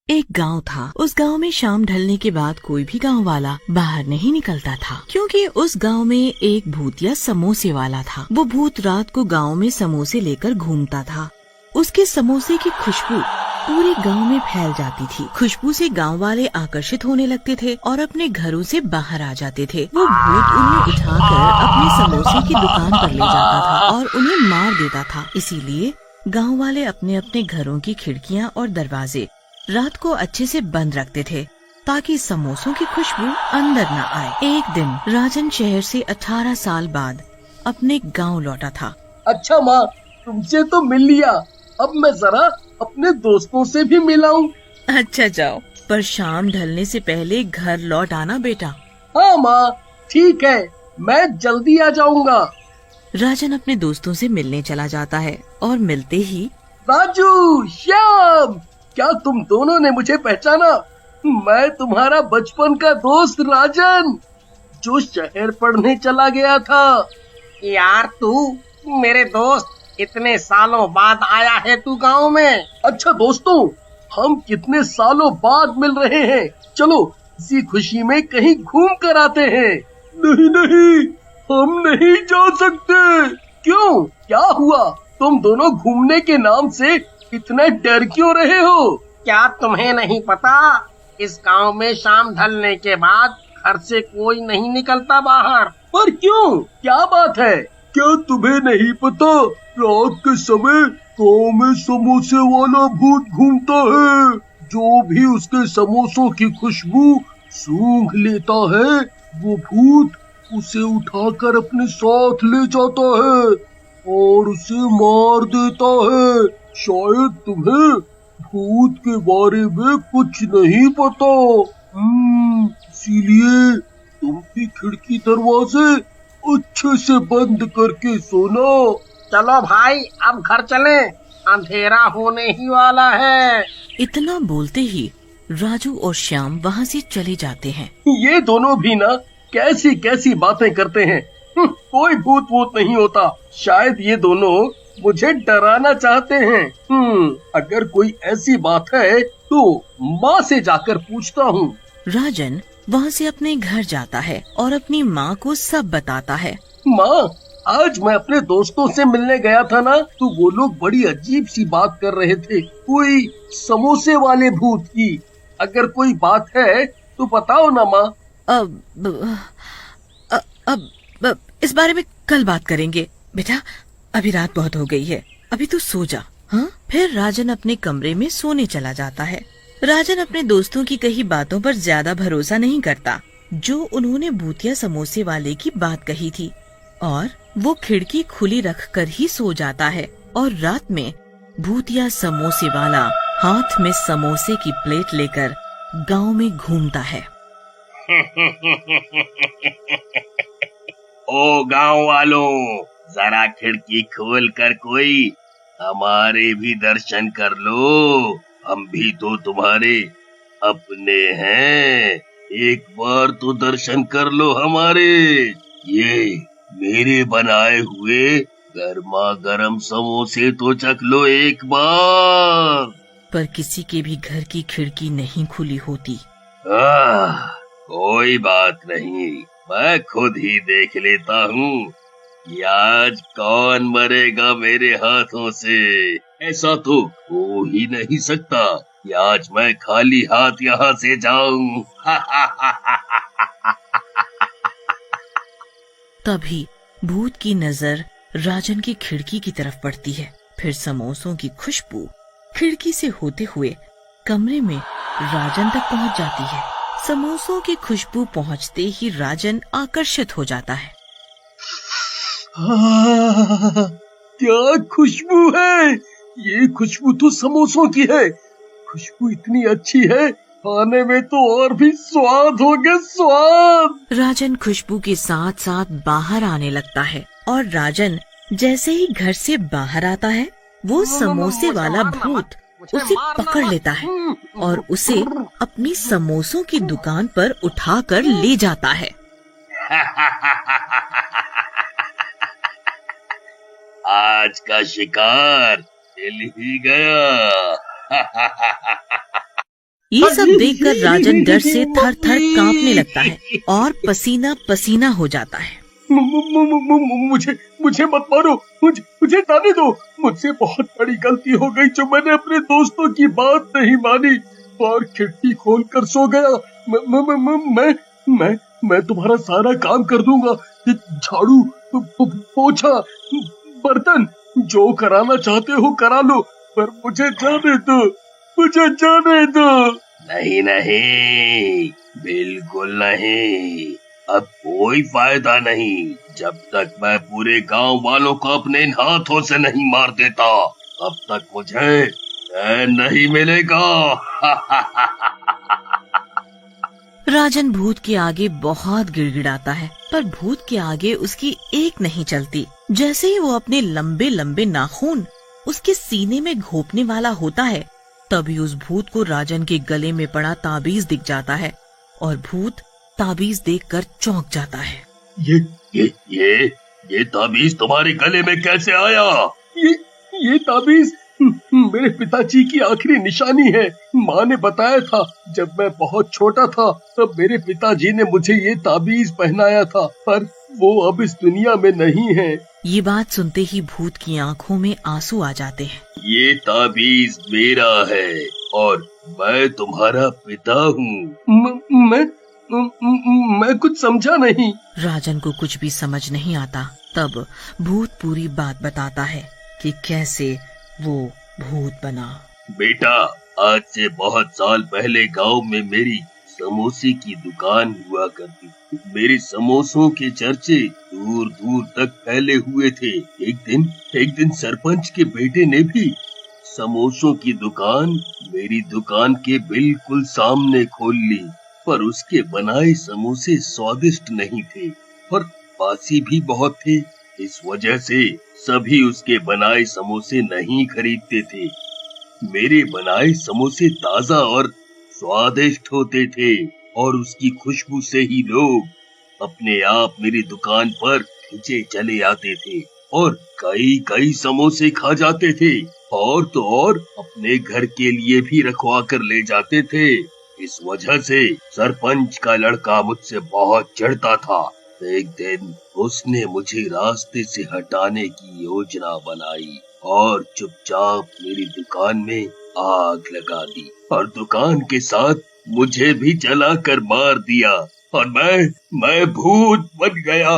एक गांव था। उस गांव में शाम ढलने के बाद कोई भी गांव वाला बाहर नहीं निकलता था, क्योंकि उस गांव में एक भूतिया समोसे वाला था। वो भूत रात को गांव में समोसे लेकर घूमता था। उसके समोसे की खुशबू पूरे गांव में फैल जाती थी। खुशबू से गांव वाले आकर्षित होने लगते थे और अपने घरों से बाहर आ जाते थे। वो भूत उन्हें उठाकर अपने समोसे की दुकान पर ले जाता था और उन्हें मार देता था। इसीलिए गांव वाले अपने अपने घरों की खिड़कियां और दरवाजे रात को अच्छे से बंद रखते थे, ताकि समोसों की खुशबू अंदर न आए। एक दिन राजन शहर से 18 साल बाद अपने गांव लौटा था। अच्छा माँ, तुमसे तो मिल लिया, अब मैं जरा अपने दोस्तों से भी मिलाऊं। अच्छा जाओ, पर शाम ढलने से पहले घर लौट आना बेटा। हाँ माँ, ठीक है, मैं जल्दी आ जाऊंगा। राजन अपने दोस्तों से मिलने चला जाता है और मिलते ही राजू, श्याम, क्या तुम दोनों ने मुझे पहचाना? मैं तुम्हारा बचपन का दोस्त राजन, जो शहर पढ़ने चला गया था। यार तू मेरे दोस्त, इतने सालों बाद आया है तू गांव में। अच्छा दोस्तों, हम कितने सालों बाद मिल रहे हैं। चलो इसी खुशी में कहीं घूम कर आते हैं। नहीं नहीं, हम नहीं जा सकते। क्यों, क्या हुआ? तुम दोनों घूमने के नाम से इतने डर क्यों रहे हो? क्या तुम्हें नहीं पता, इस गांव में शाम ढलने के बाद घर से कोई नहीं निकलता बाहर। पर क्यों, क्या बात है? क्या तुम्हें नहीं पता, रात के समय गांव में समोसे वाला भूत घूमता है। जो भी उसके समोसों की खुशबू सूंघ लेता है, वो भूत उसे उठाकर अपने साथ ले जाता है और उसे मार देता है। शायद तुम्हें भूत के बारे में कुछ नहीं पता। इसीलिए तुम भी खिड़की दरवाजे अच्छे से बंद करके सोना। चलो भाई, अब घर चलें, अंधेरा होने ही वाला है। इतना बोलते ही राजू और श्याम वहाँ से चले जाते हैं। ये दोनों भी ना कैसी कैसी बातें करते हैं। कोई भूत वूत नहीं होता। शायद ये दोनों मुझे डराना चाहते हैं। अगर कोई ऐसी बात है तो माँ से जाकर पूछता हूँ। राजन वहाँ से अपने घर जाता है और अपनी माँ को सब बताता है। माँ, आज मैं अपने दोस्तों से मिलने गया था ना, तो वो लोग बड़ी अजीब सी बात कर रहे थे, कोई समोसे वाले भूत की। अगर कोई बात है तो बताओ ना माँ। अब इस बारे में कल बात करेंगे बेटा, अभी रात बहुत हो गई है, अभी तू सो जा। हाँ? फिर राजन अपने कमरे में सोने चला जाता है। राजन अपने दोस्तों की कही बातों पर ज्यादा भरोसा नहीं करता, जो उन्होंने भूतिया समोसे वाले की बात कही थी, और वो खिड़की खुली रखकर ही सो जाता है। और रात में भूतिया समोसे वाला हाथ में समोसे की प्लेट लेकर गांव में घूमता है। ओ गांव वालों, जरा खिड़की खोल कर कोई हमारे भी दर्शन कर लो। हम भी तो तुम्हारे अपने हैं, एक बार तो दर्शन कर लो हमारे। ये मेरे बनाए हुए गर्मा गर्म समोसे तो चख लो एक बार। पर किसी के भी घर की खिड़की नहीं खुली होती। कोई बात नहीं, मैं खुद ही देख लेता हूँ कि आज कौन मरेगा मेरे हाथों से। ऐसा तो हो ही नहीं सकता कि आज मैं खाली हाथ यहाँ से जाऊं। तभी भूत की नजर राजन की खिड़की की तरफ पड़ती है। फिर समोसों की खुशबू खिड़की से होते हुए कमरे में राजन तक पहुंच जाती है। समोसों की खुशबू पहुंचते ही राजन आकर्षित हो जाता है। क्या खुशबू है! ये खुशबू तो समोसों की है। खुशबू इतनी अच्छी है, खाने में तो और भी स्वाद हो गया, स्वाद। राजन खुशबू के साथ साथ बाहर आने लगता है, और राजन जैसे ही घर से बाहर आता है, वो समोसे वाला भूत उसे पकड़ लेता है और उसे अपनी समोसों की दुकान पर उठाकर ले जाता है। आज का शिकार मिल ही गया। ये सब देखकर राजन डर से थर थर कांपने लगता है और पसीना पसीना हो जाता है। मुझे मत मारो, मुझे जाने दो। मुझसे बहुत बड़ी गलती हो गई जो मैंने अपने दोस्तों की बात नहीं मानी और खिड़की खोलकर सो गया। मैं तुम्हारा सारा काम कर दूंगा, झाड़ू, पोछा, बर्तन, जो कराना चाहते हो करा लो, पर मुझे जाने दो, मुझे जाने दो। नहीं नहीं, बिल्कुल नहीं। अब कोई फायदा नहीं जब तक मैं पूरे गांव वालों को अपने इन हाथों से नहीं मार देता, अब तक मुझे चैन नहीं मिलेगा। राजन भूत के आगे बहुत गिड़गिड़ाता है, पर भूत के आगे उसकी एक नहीं चलती। जैसे ही वो अपने लंबे लंबे नाखून उसके सीने में घोंपने वाला होता है, तभी उस भूत को राजन के गले में पड़ा ताबीज दिख जाता है और भूत ताबीज देखकर चौंक जाता है। ये ताबीज तुम्हारे गले में कैसे आया? ये ताबीज मेरे पिताजी की आखिरी निशानी है। माँ ने बताया था जब मैं बहुत छोटा था तब मेरे पिताजी ने मुझे ये ताबीज पहनाया था, पर वो अब इस दुनिया में नहीं है। ये बात सुनते ही भूत की आंखों में आंसू आ जाते हैं। ये ताबीज मेरा है और मैं तुम्हारा पिता हूँ। मैं कुछ समझा नहीं। राजन को कुछ भी समझ नहीं आता। तब भूत पूरी बात बताता है कि कैसे वो भूत बना। बेटा, आज से बहुत साल पहले गांव में मेरी समोसे की दुकान हुआ करती थी। मेरे समोसों के चर्चे दूर दूर तक फैले हुए थे। एक दिन सरपंच के बेटे ने भी समोसों की दुकान मेरी दुकान के बिल्कुल सामने खोल ली, पर उसके बनाए समोसे स्वादिष्ट नहीं थे और बासी भी बहुत थे। इस वजह से सभी उसके बनाए समोसे नहीं खरीदते थे। मेरे बनाए समोसे ताजा और स्वादिष्ट होते थे और उसकी खुशबू से ही लोग अपने आप मेरी दुकान पर खींचे चले आते थे और कई समोसे खा जाते थे और तो और अपने घर के लिए भी रखवा कर ले जाते थे। इस वजह से सरपंच का लड़का मुझसे बहुत चिढ़ता था। एक दिन उसने मुझे रास्ते से हटाने की योजना बनाई और चुपचाप मेरी दुकान में आग लगा दी और दुकान के साथ मुझे भी जलाकर मार दिया और मैं भूत बन गया।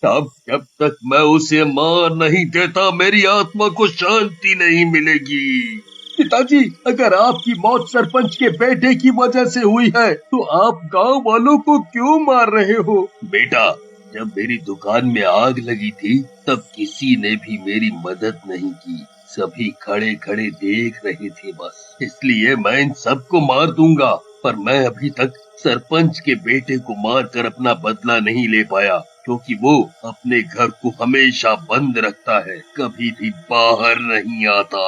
अब जब तक मैं उसे मार नहीं देता मेरी आत्मा को शांति नहीं मिलेगी। पिताजी, अगर आपकी मौत सरपंच के बेटे की वजह से हुई है तो आप गांव वालों को क्यों मार रहे हो? बेटा, जब मेरी दुकान में आग लगी थी तब किसी ने भी मेरी मदद नहीं की। सभी खड़े खड़े देख रहे थे बस, इसलिए मैं इन सबको मार दूंगा। पर मैं अभी तक सरपंच के बेटे को मारकर अपना बदला नहीं ले पाया, क्योंकि वो अपने घर को हमेशा बंद रखता है, कभी भी बाहर नहीं आता।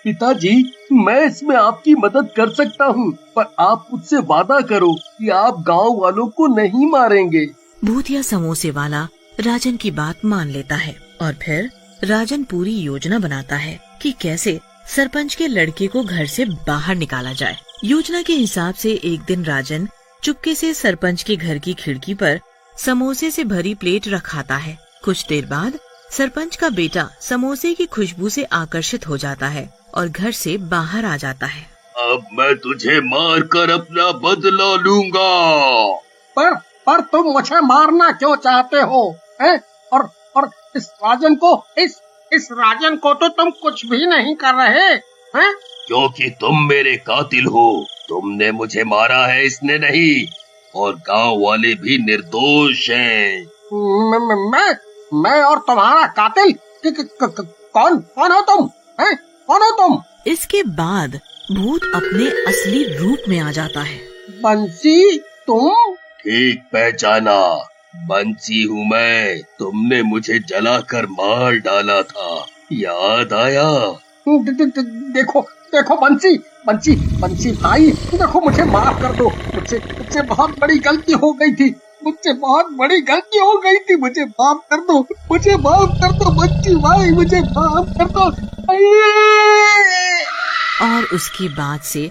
पिताजी, मैं इसमें आपकी मदद कर सकता हूँ, पर आप मुझसे वादा करो कि आप गांव वालों को नहीं मारेंगे। भूतिया समोसे वाला राजन की बात मान लेता है और फिर राजन पूरी योजना बनाता है कि कैसे सरपंच के लड़के को घर से बाहर निकाला जाए। योजना के हिसाब से एक दिन राजन चुपके से सरपंच के घर की खिड़की पर समोसे से भरी प्लेट रखाता है। कुछ देर बाद सरपंच का बेटा समोसे की खुशबू से आकर्षित हो जाता है और घर से बाहर आ जाता है। अब मैं तुझे मार कर अपना बदला लूंगा। पर तुम मुझे मारना क्यों चाहते हो? और इस राजन को तो तुम कुछ भी नहीं कर रहे हैं। क्योंकि तुम मेरे कातिल हो। तुमने मुझे मारा है, इसने नहीं, और गांव वाले भी निर्दोष हैं। मैं और तुम्हारा कातिल? कौन हो तुम? कौन हो तुम? इसके बाद भूत अपने असली रूप में आ जाता है। बंसी, तुम? ठीक पहचाना, बंसी हूँ मैं। तुमने मुझे जलाकर मार डाला था, याद आया? देखो बंसी भाई, देखो मुझे माफ कर दो। मुझसे बहुत बड़ी गलती हो गई थी। मुझे माफ कर दो बंसी भाई, मुझे माफ कर दो। और उसके बाद से